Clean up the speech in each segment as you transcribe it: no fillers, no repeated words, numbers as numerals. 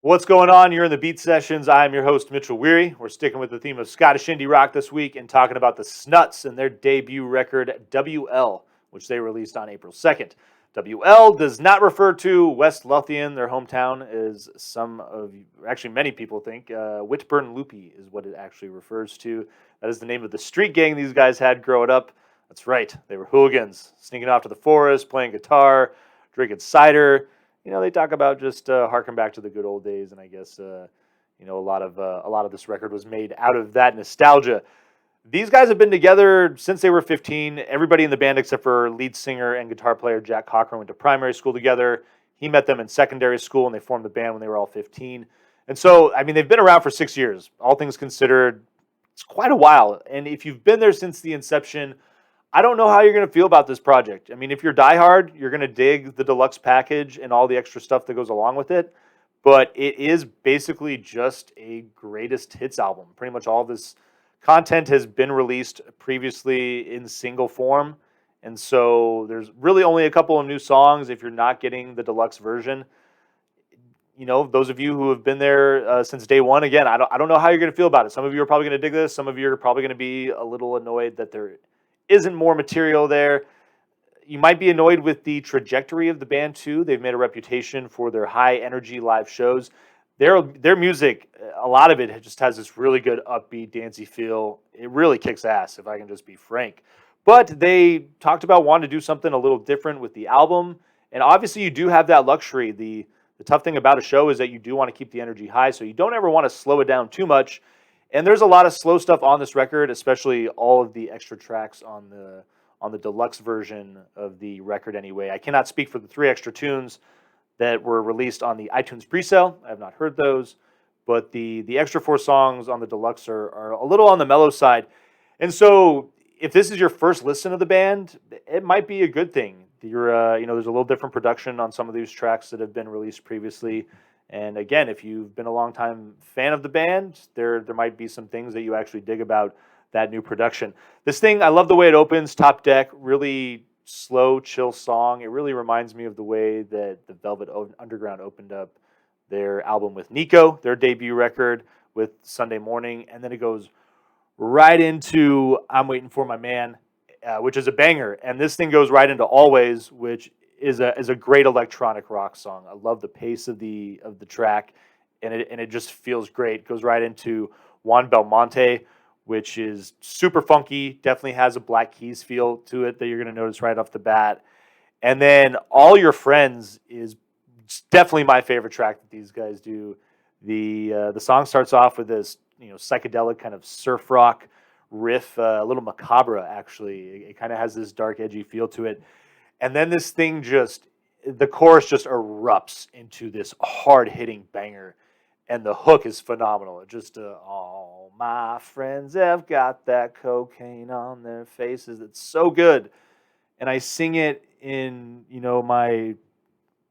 What's going on? You're in the Beat Sessions. I'm your host, Mitchell Weary. We're sticking with the theme of Scottish indie rock this week and talking about the Snuts and their debut record, WL, which they released on April 2nd. WL does not refer to West Lothian, their hometown, as actually many people think. Whitburn Loopy is what it actually refers to. That is the name of the street gang these guys had growing up. That's right, they were hooligans, sneaking off to the forest, playing guitar, drinking cider. They talk about just harking back to the good old days, and I guess a lot of this record was made out of that nostalgia. These guys have been together since they were 15. Everybody in the band except for lead singer and guitar player Jack Cochran went to primary school together. He met them in secondary school, and they formed the band when they were all 15. And so, I mean, they've been around for 6 years. All things considered, it's quite a while. And if you've been there since the inception, I don't know how you're going to feel about this project. I mean, if you're diehard, you're going to dig the deluxe package and all the extra stuff that goes along with it. But it is basically just a greatest hits album. Pretty much all this content has been released previously in single form. And so there's really only a couple of new songs if you're not getting the deluxe version. Those of you who have been there since day one, again, I don't know how you're going to feel about it. Some of you are probably going to dig this. Some of you are probably going to be a little annoyed that there isn't more material there. You might be annoyed with the trajectory of the band too. They've made a reputation for their high energy live shows. Their music, a lot of it just has this really good upbeat, dancey feel. It really kicks ass, if I can just be frank. But they talked about wanting to do something a little different with the album. And obviously you do have that luxury. The tough thing about a show is that you do want to keep the energy high, so you don't ever want to slow it down too much. And there's a lot of slow stuff on this record, especially all of the extra tracks on the deluxe version of the record anyway. I cannot speak for the 3 extra tunes that were released on the iTunes presale. I have not heard those, but the extra 4 songs on the deluxe are a little on the mellow side. And so if this is your first listen of the band, it might be a good thing. There's a little different production on some of these tracks that have been released previously. And again, if you've been a long-time fan of the band, there might be some things that you actually dig about that new production. This thing, I love the way it opens, Top Deck, really slow, chill song. It really reminds me of the way that the Velvet Underground opened up their album with Nico, their debut record with Sunday Morning, and then it goes right into I'm Waiting for My Man, which is a banger. And this thing goes right into Always, which is a great electronic rock song. I love the pace of the track, and it just feels great. It goes right into Juan Belmonte, which is super funky. Definitely has a Black Keys feel to it that you're going to notice right off the bat. And then All Your Friends is definitely my favorite track that these guys do. The song starts off with this psychedelic kind of surf rock riff, a little macabre actually. It kind of has this dark, edgy feel to it. And then this thing the chorus just erupts into this hard-hitting banger. And the hook is phenomenal. It just, all my friends have got that cocaine on their faces. It's so good. And I sing it in, my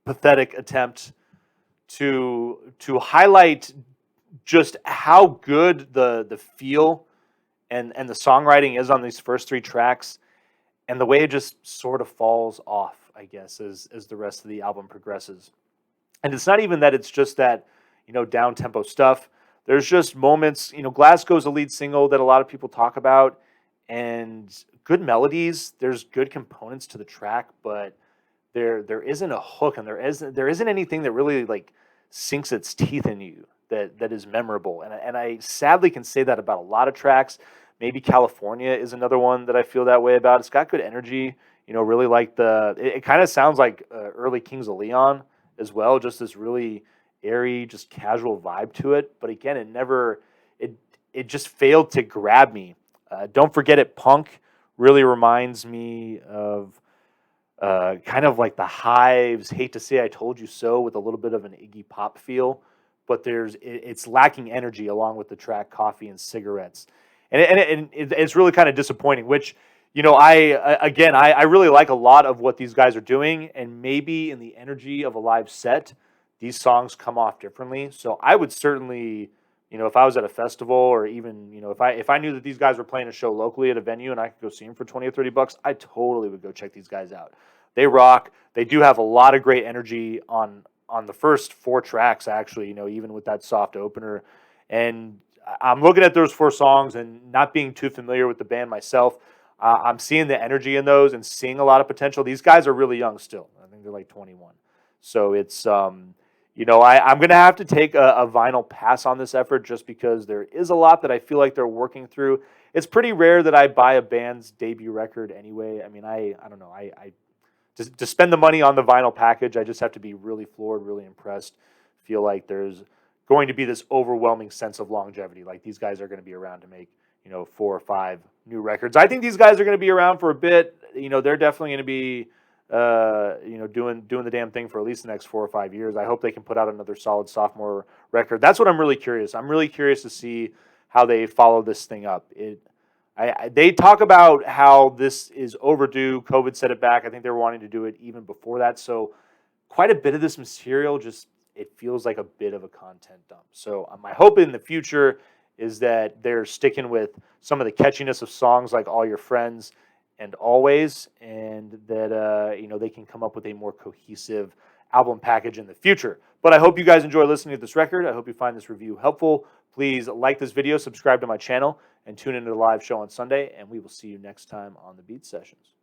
pathetic attempt to highlight just how good the feel and the songwriting is on these first 3 tracks. And the way it just sort of falls off, I guess, as the rest of the album progresses. And it's not even that it's just that, down-tempo stuff. There's just moments, Glasgow's a lead single that a lot of people talk about, and good melodies. There's good components to the track, but there isn't a hook, and there isn't anything that really, sinks its teeth in you that is memorable. And I sadly can say that about a lot of tracks. Maybe California is another one that I feel that way about. It's got good energy, really like it kind of sounds like early Kings of Leon as well, just this really airy, just casual vibe to it. But again, it just failed to grab me. Don't Forget It Punk really reminds me of kind of like the Hives, Hate to Say I Told You So, with a little bit of an Iggy Pop feel. But it's lacking energy along with the track Coffee and Cigarettes. And it's really kind of disappointing, which, I really like a lot of what these guys are doing, and maybe in the energy of a live set, these songs come off differently. So I would certainly, if I was at a festival, or even, if I knew that these guys were playing a show locally at a venue and I could go see them for 20 or 30 bucks, I totally would go check these guys out. They rock. They do have a lot of great energy on on the first 4 tracks, actually, even with that soft opener. And I'm looking at those 4 songs and not being too familiar with the band myself. I'm seeing the energy in those and seeing a lot of potential. These guys are really young still. I think they're like 21. So it's, I'm going to have to take a vinyl pass on this effort just because there is a lot that I feel like they're working through. It's pretty rare that I buy a band's debut record anyway. I mean, I don't know. To spend the money on the vinyl package, I just have to be really floored, really impressed. Feel like there's going to be this overwhelming sense of longevity. Like these guys are going to be around to make 4 or 5 new records. I think these guys are going to be around for a bit. They're definitely going to be doing the damn thing for at least the next 4 or 5 years. I hope they can put out another solid sophomore record. That's what I'm really curious. I'm really curious to see how they follow this thing up. They talk about how this is overdue. COVID set it back. I think they were wanting to do it even before that. So quite a bit of this material it feels like a bit of a content dump. So my hope in the future is that they're sticking with some of the catchiness of songs like All Your Friends and Always, and that they can come up with a more cohesive album package in the future. But I hope you guys enjoy listening to this record. I hope you find this review helpful. Please like this video, subscribe to my channel, and tune into the live show on Sunday, and we will see you next time on the Beat Sessions.